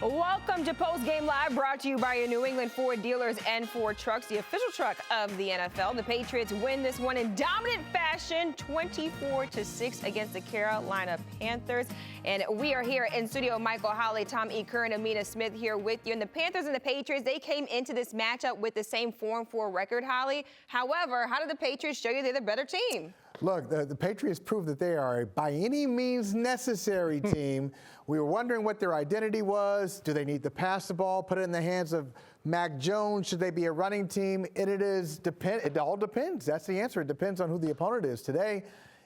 Welcome to Post Game Live, brought to you by your New England Ford dealers and Ford Trucks, the official truck of the NFL. The Patriots win this one in dominant fashion, 24-6 against the Carolina Panthers. And we are here in studio, Michael Holley, Tom E. Curran, Amina Smith here with you. And the Panthers and the Patriots, they came into this matchup with the same 4-4 record, Holley. However, how did the Patriots show you they're the better team? Look, the Patriots proved that they are a by any means necessary team. We were wondering what their identity was. Do they need to pass the ball, put it in the hands of Mac Jones? Should they be a running team? It all depends. That's the answer. It depends on who the opponent is. Today,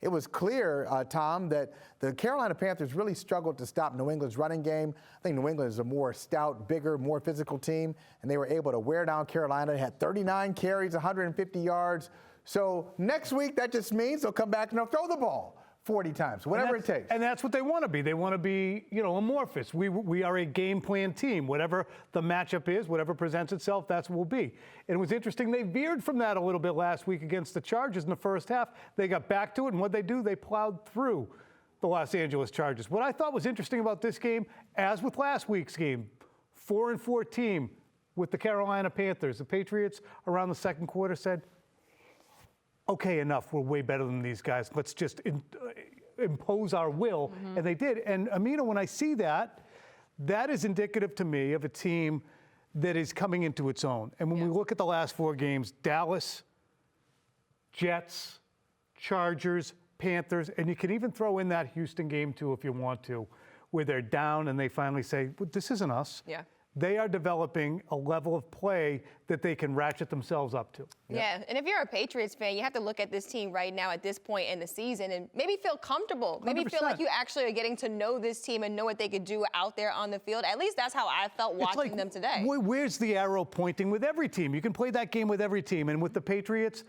it was clear, Tom, that the Carolina Panthers really struggled to stop New England's running game. I think New England is a more stout, bigger, more physical team, and they were able to wear down Carolina. They had 39 carries, 150 yards. So next week, that just means they'll come back and they'll throw the ball 40 times, whatever it takes. And that's what they want to be. They want to be, amorphous. We are a game plan team. Whatever the matchup is, whatever presents itself, that's what we'll be. And it was interesting. They veered from that a little bit last week against the Chargers in the first half. They got back to it, and what they do, they plowed through the Los Angeles Chargers. What I thought was interesting about this game, as with last week's game, 4-4 team with the Carolina Panthers. The Patriots around the second quarter said, okay, enough. We're way better than these guys. Let's just impose our will. And they did. And, Amina, when I see that, that is indicative to me of a team that is coming into its own. And when we look at the last 4 games, Dallas, Jets, Chargers, Panthers, and you can even throw in that Houston game, too, if you want to, where they're down and they finally say, well, this isn't us. Yeah. They are developing a level of play that they can ratchet themselves up to. Yeah, and if you're a Patriots fan, you have to look at this team right now at this point in the season and maybe feel comfortable. Maybe 100%. feel like you actually are getting to know this team and know what they could do out there on the field. At least that's how I felt watching them today. Where's the arrow pointing with every team? You can play that game with every team. And with the Patriots,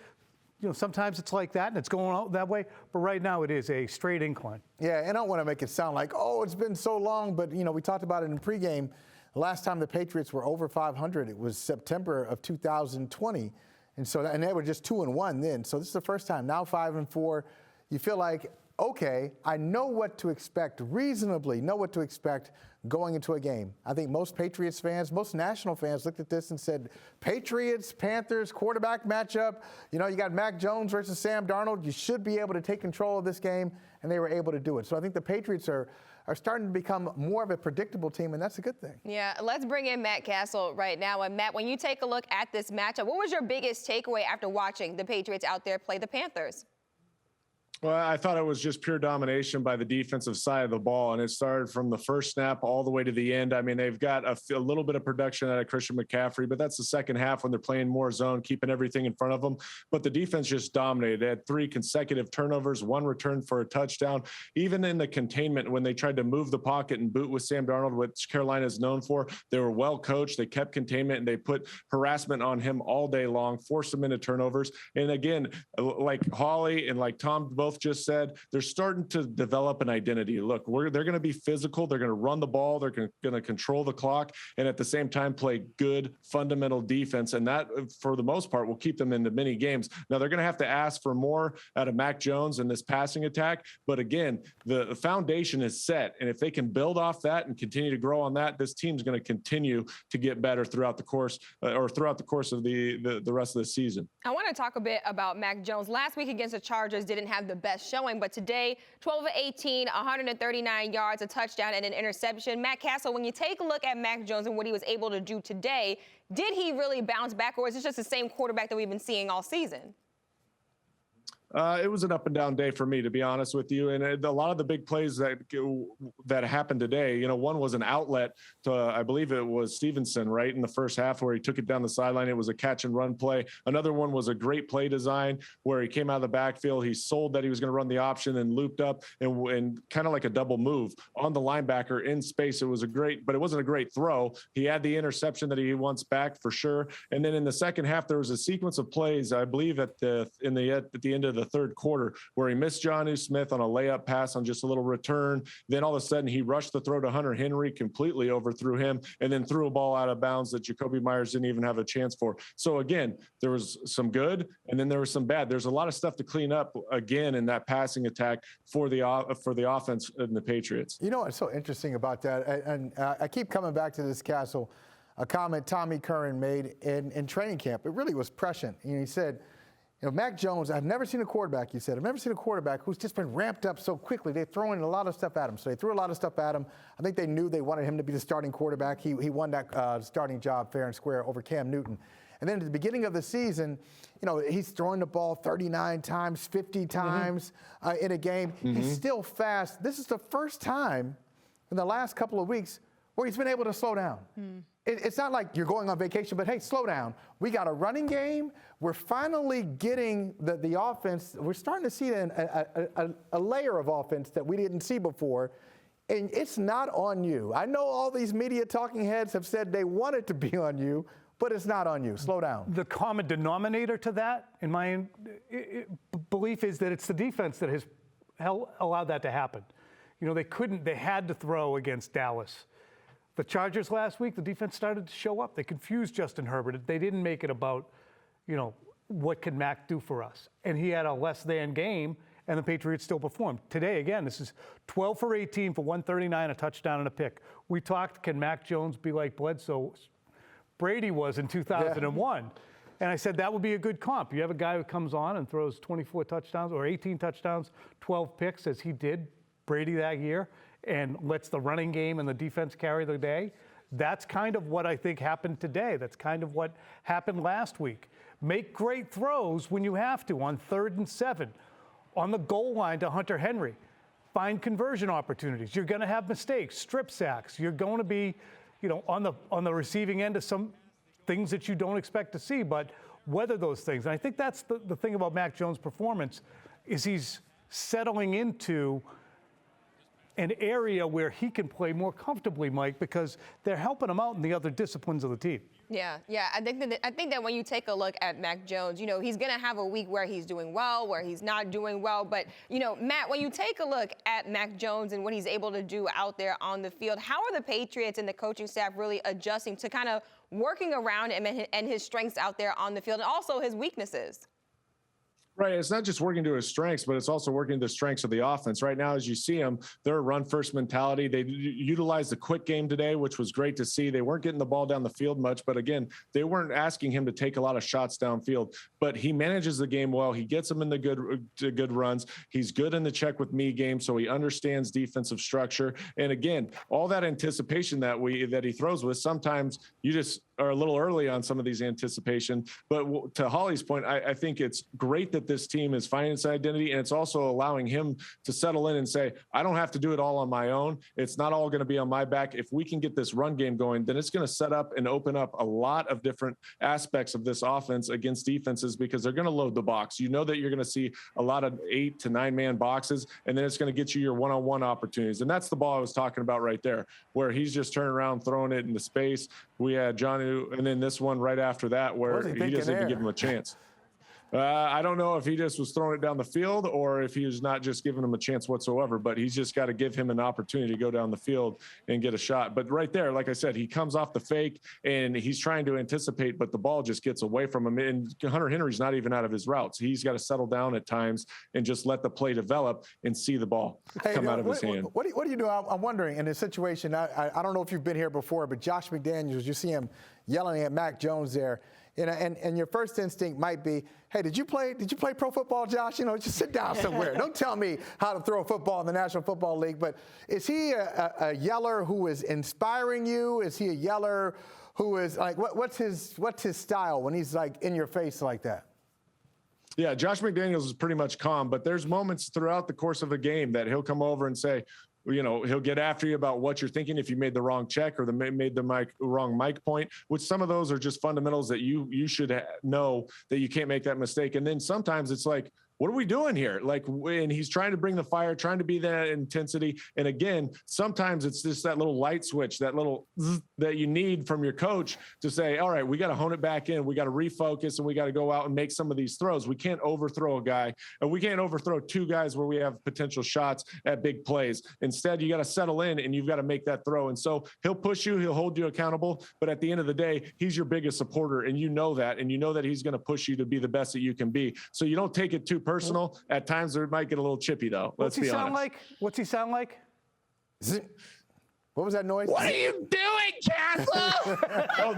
sometimes it's like that and it's going out that way. But right now it is a straight incline. Yeah, and I don't want to make it sound like, oh, it's been so long. But, we talked about it in pregame. The last time the Patriots were over 500, it was September of 2020. And they were just 2-1 then. So this is the first time. Now 5-4. You feel like, okay, I know what to expect, reasonably know what to expect going into a game. I think most Patriots fans, most national fans looked at this and said, Patriots, Panthers, quarterback matchup. You got Mac Jones versus Sam Darnold. You should be able to take control of this game. And they were able to do it. So I think the Patriots are starting to become more of a predictable team, and that's a good thing. Yeah, let's bring in Matt Cassel right now. And Matt, when you take a look at this matchup, what was your biggest takeaway after watching the Patriots out there play the Panthers? Well, I thought it was just pure domination by the defensive side of the ball, and it started from the first snap all the way to the end. I mean, they've got a little bit of production out of Christian McCaffrey, but that's the second half when they're playing more zone, keeping everything in front of them. But the defense just dominated. They had 3 consecutive turnovers, 1 return for a touchdown. Even in the containment, when they tried to move the pocket and boot with Sam Darnold, which Carolina is known for, they were well coached. They kept containment, and they put harassment on him all day long, forced him into turnovers. And again, like Holley and like Tom both just said, they're starting to develop an identity. Look, they're going to be physical. They're going to run the ball. They're going to control the clock, and at the same time play good fundamental defense. And that, for the most part, will keep them into many games. Now, they're going to have to ask for more out of Mac Jones in this passing attack. But again, the foundation is set. And if they can build off that and continue to grow on that, this team's going to continue to get better throughout the course of the rest of the season. I want to talk a bit about Mac Jones. Last week against the Chargers didn't have the best showing, but today, 12 of 18, 139 yards, a touchdown, and an interception. Matt Cassel, when you take a look at Mac Jones and what he was able to do today, did he really bounce back, or is it just the same quarterback that we've been seeing all season? It was an up and down day for me, to be honest with you. And a lot of the big plays that happened today, one was an outlet to, I believe it was Stevenson, right, in the first half where he took it down the sideline. It was a catch and run play. Another one was a great play design where he came out of the backfield. He sold that he was going to run the option and looped up and kind of like a double move on the linebacker in space. It was but it wasn't a great throw. He had the interception that he wants back for sure. And then in the second half, there was a sequence of plays, I believe at the end of the third quarter where he missed Jonnu Smith on a layup pass on just a little return. Then all of a sudden he rushed the throw to Hunter Henry, completely overthrew him, and then threw a ball out of bounds that Jacoby Myers didn't even have a chance for. So again, there was some good and then there was some bad. There's a lot of stuff to clean up again in that passing attack for the offense in the Patriots. You know what's so interesting about that, and I keep coming back to this, Cassel, a comment Tommy Curran made in training camp. It really was prescient. He said, Mac Jones, I've never seen a quarterback, he said, I've never seen a quarterback who's just been ramped up so quickly. They're throwing a lot of stuff at him. So they threw a lot of stuff at him. I think they knew they wanted him to be the starting quarterback. He won that starting job fair and square over Cam Newton. And then at the beginning of the season, he's throwing the ball 39 times, 50 times in a game. He's still fast. This is the first time in the last couple of weeks where he's been able to slow down. It's not like you're going on vacation, but hey, slow down. We got a running game. We're finally getting the offense. We're starting to see a layer of offense that we didn't see before. And it's not on you. I know all these media talking heads have said they want it to be on you, but it's not on you. Slow down. The common denominator to that, in my belief, is that it's the defense that has allowed that to happen. They had to throw against Dallas. The Chargers last week, the defense started to show up. They confused Justin Herbert. They didn't make it about, what can Mac do for us? And he had a less than game, and the Patriots still performed. Today, again, this is 12 for 18 for 139, a touchdown and a pick. We talked, can Mac Jones be like Bledsoe? Brady was in 2001. And I said that would be a good comp. You have a guy who comes on and throws 24 touchdowns or 18 touchdowns, 12 picks, as he did, Brady, that year, and lets the running game and the defense carry the day. That's kind of what I think happened today. That's kind of what happened last week. Make great throws when you have to on 3rd and 7, on the goal line to Hunter Henry. Find conversion opportunities. You're going to have mistakes, strip sacks. You're going to be, on the receiving end of some things that you don't expect to see, but weather those things. And I think that's the thing about Mac Jones' performance is he's settling into an area where he can play more comfortably, Mike, because they're helping him out in the other disciplines of the team. Yeah. I think that when you take a look at Mac Jones, he's going to have a week where he's doing well, where he's not doing well. But, Matt, when you take a look at Mac Jones and what he's able to do out there on the field, how are the Patriots and the coaching staff really adjusting to kind of working around him and his strengths out there on the field and also his weaknesses? Right. It's not just working to his strengths, but it's also working to the strengths of the offense. Right now, as you see them, they're a run-first mentality. They utilized the quick game today, which was great to see. They weren't getting the ball down the field much, but again, they weren't asking him to take a lot of shots downfield. But he manages the game well. He gets them in the good runs. He's good in the check with me game, so he understands defensive structure. And again, all that anticipation that he throws with, sometimes you just are a little early on some of these anticipation. But to Holley's point, I think it's great that this team is finding its identity, and it's also allowing him to settle in and say, I don't have to do it all on my own. It's not all going to be on my back. If we can get this run game going, then it's going to set up and open up a lot of different aspects of this offense against defenses because they're going to load the box. You know that you're going to see a lot of 8 to 9 man boxes, and then it's going to get you your one-on-one opportunities. And that's the ball I was talking about right there, where he's just turning around, throwing it into space. We had Jonnu, and then this one right after that where he doesn't even give him a chance. I don't know if he just was throwing it down the field or if he was not just giving him a chance whatsoever, but he's just got to give him an opportunity to go down the field and get a shot. But right there, like I said, he comes off the fake and he's trying to anticipate, but the ball just gets away from him. And Hunter Henry's not even out of his routes. He's got to settle down at times and just let the play develop and see the ball come out of his hand. What do you do? I'm wondering in this situation, I don't know if you've been here before, but Josh McDaniels, you see him yelling at Mac Jones there. And your first instinct might be, hey, did you play pro football, Josh? Just sit down somewhere. Don't tell me how to throw a football in the National Football League. But is he a yeller who is inspiring you? Is he a yeller who is like, what's his style when he's like in your face like that? Yeah, Josh McDaniels is pretty much calm, but there's moments throughout the course of a game that he'll come over and say, he'll get after you about what you're thinking if you made the wrong check or made the wrong mic point, which some of those are just fundamentals that you should know that you can't make that mistake. And then sometimes it's like, what are we doing here? Like, when he's trying to bring the fire, trying to be that intensity. And again, sometimes it's just that little light switch, that little that you need from your coach to say, all right, we got to hone it back in. We got to refocus, and we got to go out and make some of these throws. We can't overthrow a guy, and we can't overthrow two guys where we have potential shots at big plays. Instead, you got to settle in, and you've got to make that throw. And so he'll push you, he'll hold you accountable. But at the end of the day, he's your biggest supporter, and you know that, and you know that he's going to push you to be the best that you can be. So you don't take it too personal. At times, it might get a little chippy, though. Let's be honest. What's he sound like? What was that noise? What are you doing, Cassel? Well,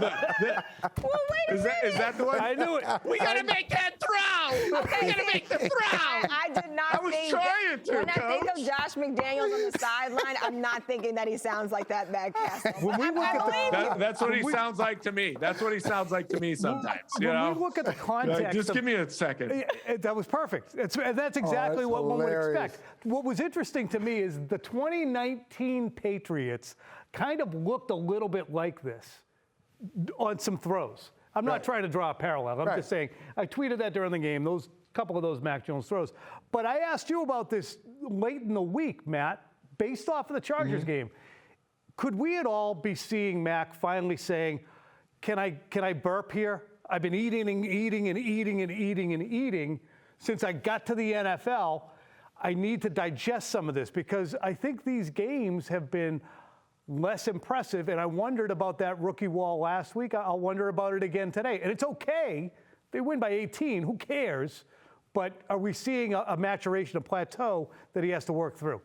wait a minute. Is that the one? I knew it. We got to make that throw. Okay, We got to make the throw. I did not I was think trying to, when I think of Coach. Josh McDaniels on the sideline, I'm not thinking that he sounds like that bad Cassel. When we look at the That's what he sounds like to me. That's what he sounds like to me sometimes. You when know? we look at the context, Just of- give me a second. That was perfect. That's exactly that's what one would hilarious. expect. What was interesting to me is the 2019 Patriots kind of looked a little bit like this on some throws. I'm not Right. trying to draw a parallel. I'm Right. just saying, I tweeted that during the game, those couple of those Mac Jones throws. But I asked you about this late in the week, Matt, based off of the Chargers game. Could we at all be seeing Mac finally saying, can I burp here? I've been eating since I got to the NFL. I need to digest some of this because I think these games have been less impressive, and I wondered about that rookie wall last week. I'll wonder about it again today. And it's okay. They win by 18. Who cares? But are we seeing a maturation, a plateau that he has to work through?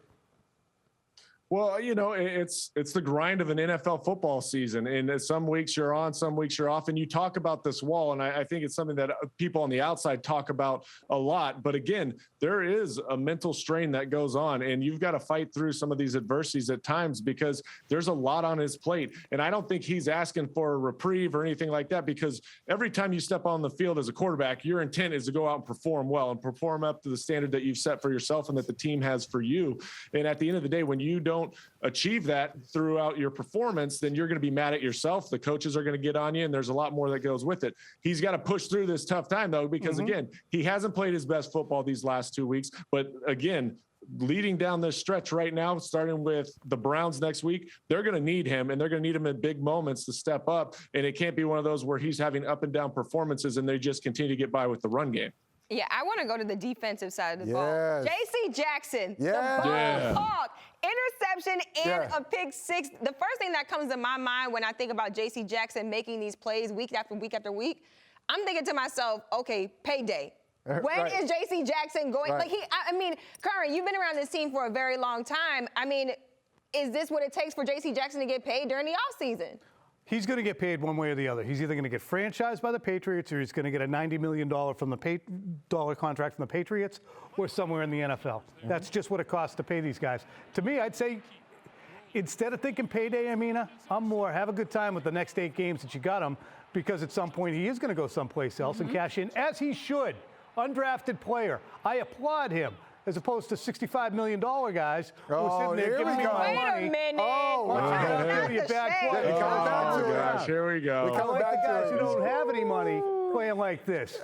Well, you know, it's the grind of an NFL football season. And some weeks you're on, some weeks you're off. And you talk about this wall, and I think it's something that people on the outside talk about a lot. But again, there is a mental strain that goes on, and you've got to fight through some of these adversities at times because there's a lot on his plate. And I don't think he's asking for a reprieve or anything like that, because every time you step on the field as a quarterback, your intent is to go out and perform well and perform up to the standard that you've set for yourself and that the team has for you. And at the end of the day, when you don't achieve that throughout your performance, then you're going to be mad at yourself. The coaches are going to get on you, and there's a lot more that goes with it. He's got to push through this tough time, though, because again, he hasn't played his best football these last 2 weeks. But again, leading down this stretch right now, starting with the Browns next week, they're going to need him, and they're going to need him in big moments to step up. And it can't be one of those where he's having up and down performances and they just continue to get by with the run game. Yeah, I want to go to the defensive side of the Yes. ball. J.C. Jackson, Yes. the ball Yeah. hawk, interception and Yeah. a pick six. The first thing that comes to my mind when I think about J.C. Jackson making these plays week after week after week, I'm thinking to myself, okay, payday. When Right. is J.C. Jackson going? Right. Like I mean, Curran, you've been around this team for a very long time. I mean, is this what it takes for J.C. Jackson to get paid during the offseason? He's going to get paid one way or the other. He's either going to get franchised by the Patriots, or he's going to get a $90 million from the dollar contract from the Patriots, or somewhere in the NFL. That's just what it costs to pay these guys. To me, I'd say instead of thinking payday, Amina, I'm more have a good time with the next 8 games that you got him, because at some point he is going to go someplace else and cash in, as he should. Undrafted player. I applaud him, as opposed to $65 million guys who are sitting there here giving we me go. my Wait money. a minute. Oh, Watch wow. out, Not give you the bad shade. quarterback. We're coming back to it. Gosh, here we go. We're I coming like the back to guys it. who don't have any money playing like this.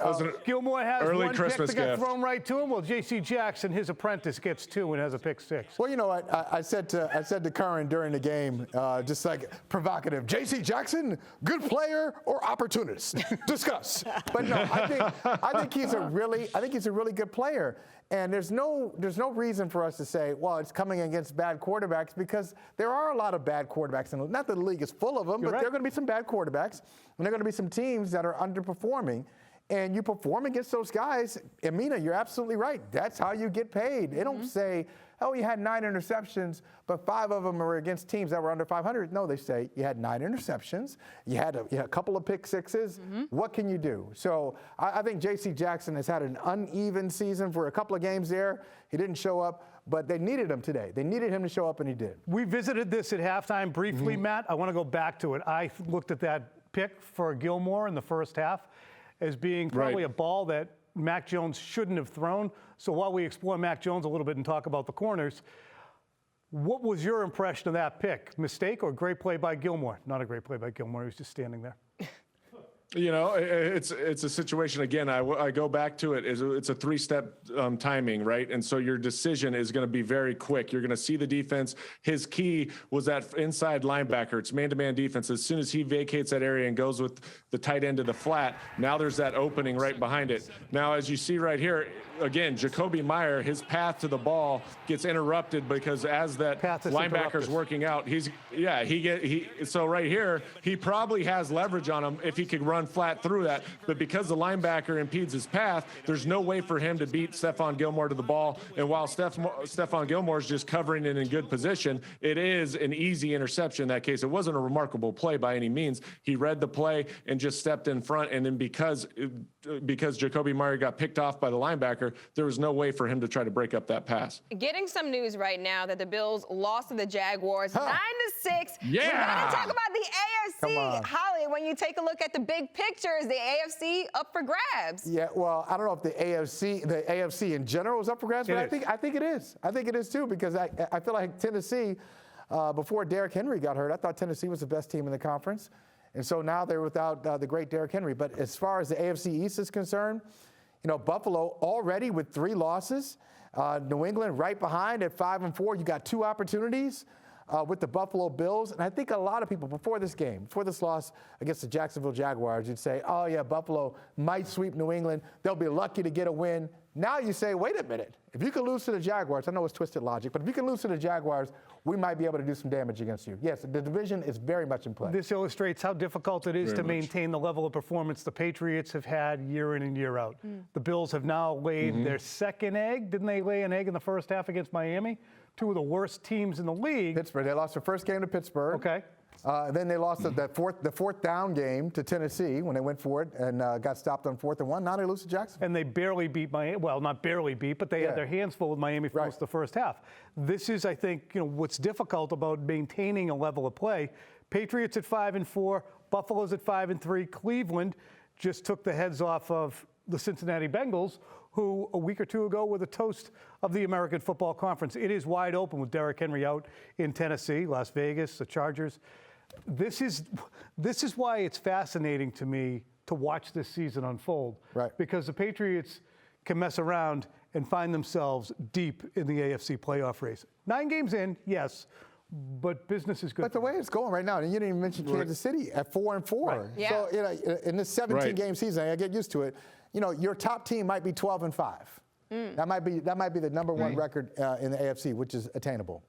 Gilmore has early one Christmas pick that got gift. thrown right to him. Well, J.C. Jackson, his apprentice, gets 2 and has a pick 6. Well, you know what? I said to Curran during the game, just like provocative. J.C. Jackson, good player or opportunist? Discuss. But no, I think he's a really good player. And there's no reason for us to say, well, it's coming against bad quarterbacks, because there are a lot of bad quarterbacks. And not that the league is full of them, but right. there are going to be some bad quarterbacks. And there are going to be some teams that are underperforming. And you perform against those guys. Amina, you're absolutely right. That's how you get paid. They don't say, oh, you had 9 interceptions, but 5 of them were against teams that were under 500. No, they say you had 9 interceptions. You had a couple of pick sixes. What can you do? So I think J.C. Jackson has had an uneven season for a couple of games there. He didn't show up, but they needed him today. They needed him to show up, and he did. We visited this at halftime briefly, Matt. I want to go back to it. I looked at that pick for Gilmore in the first half as being probably a ball that Mac Jones shouldn't have thrown. So while we explore Mac Jones a little bit and talk about the corners, what was your impression of that pick? Mistake or great play by Gilmore? Not a great play by Gilmore. He was just standing there. You know, it's a situation, again, I go back to it, it's a three-step timing, right? And so your decision is going to be very quick. You're going to see the defense. His key was that inside linebacker. It's man-to-man defense. As soon as he vacates that area and goes with the tight end to the flat, now there's that opening right behind it. Now, as you see right here, again, Jacoby Meyer, his path to the ball gets interrupted because as that linebacker's working out, so right here, he probably has leverage on him if he could run flat through that, but because the linebacker impedes his path, there's no way for him to beat Stephon Gilmore to the ball. And while Stephon Gilmore is just covering it in good position, it is an easy interception in that case. It wasn't a remarkable play by any means. He read the play and just stepped in front, and then because Jacoby Meyer got picked off by the linebacker, there was no way for him to try to break up that pass. Getting some news right now that the Bills lost to the Jaguars 9-6. Yeah. We got to talk about the AFC. Holly, when you take a look at the big picture, is the AFC up for grabs? Yeah, well, I don't know if the AFC in general is up for grabs, but I think it is. I think it is too, because I feel like Tennessee, before Derrick Henry got hurt, I thought Tennessee was the best team in the conference. And so now they're without the great Derrick Henry. But as far as the AFC East is concerned, you know, Buffalo already with 3 losses. New England right behind at 5-4. You got 2 opportunities with the Buffalo Bills. And I think a lot of people before this loss against the Jacksonville Jaguars, you'd say, oh, yeah, Buffalo might sweep New England. They'll be lucky to get a win. Now you say, wait a minute. If you can lose to the Jaguars, I know it's twisted logic, but if you can lose to the Jaguars, we might be able to do some damage against you. Yes, the division is very much in play. This illustrates how difficult it is to maintain the level of performance the Patriots have had year in and year out. The Bills have now laid their second egg. Didn't they lay an egg in the first half against Miami? 2 of the worst teams in the league. Pittsburgh. They lost their first game to Pittsburgh. Okay. Then they lost the fourth down game to Tennessee when they went for it and got stopped on 4th and 1. Now they lose to Jacksonville. And they barely beat Miami. Well, not barely beat, but they had their hands full with Miami for most of the first half. This is, I think, what's difficult about maintaining a level of play. Patriots at 5-4, Buffalo's at 5-3. Cleveland just took the heads off of the Cincinnati Bengals, who a week or 2 ago were the toast of the American Football Conference. It is wide open with Derrick Henry out in Tennessee, Las Vegas, the Chargers. This is why it's fascinating to me to watch this season unfold. Right. Because the Patriots can mess around and find themselves deep in the AFC playoff race. 9 games in, yes, but business is good. But the way it's going right now, and you didn't even mention Kansas City at 4-4. Right. Yeah. So in this 17-game season, I get used to it. Your top team might be 12-5. That might be the number 1 record in the AFC, which is attainable.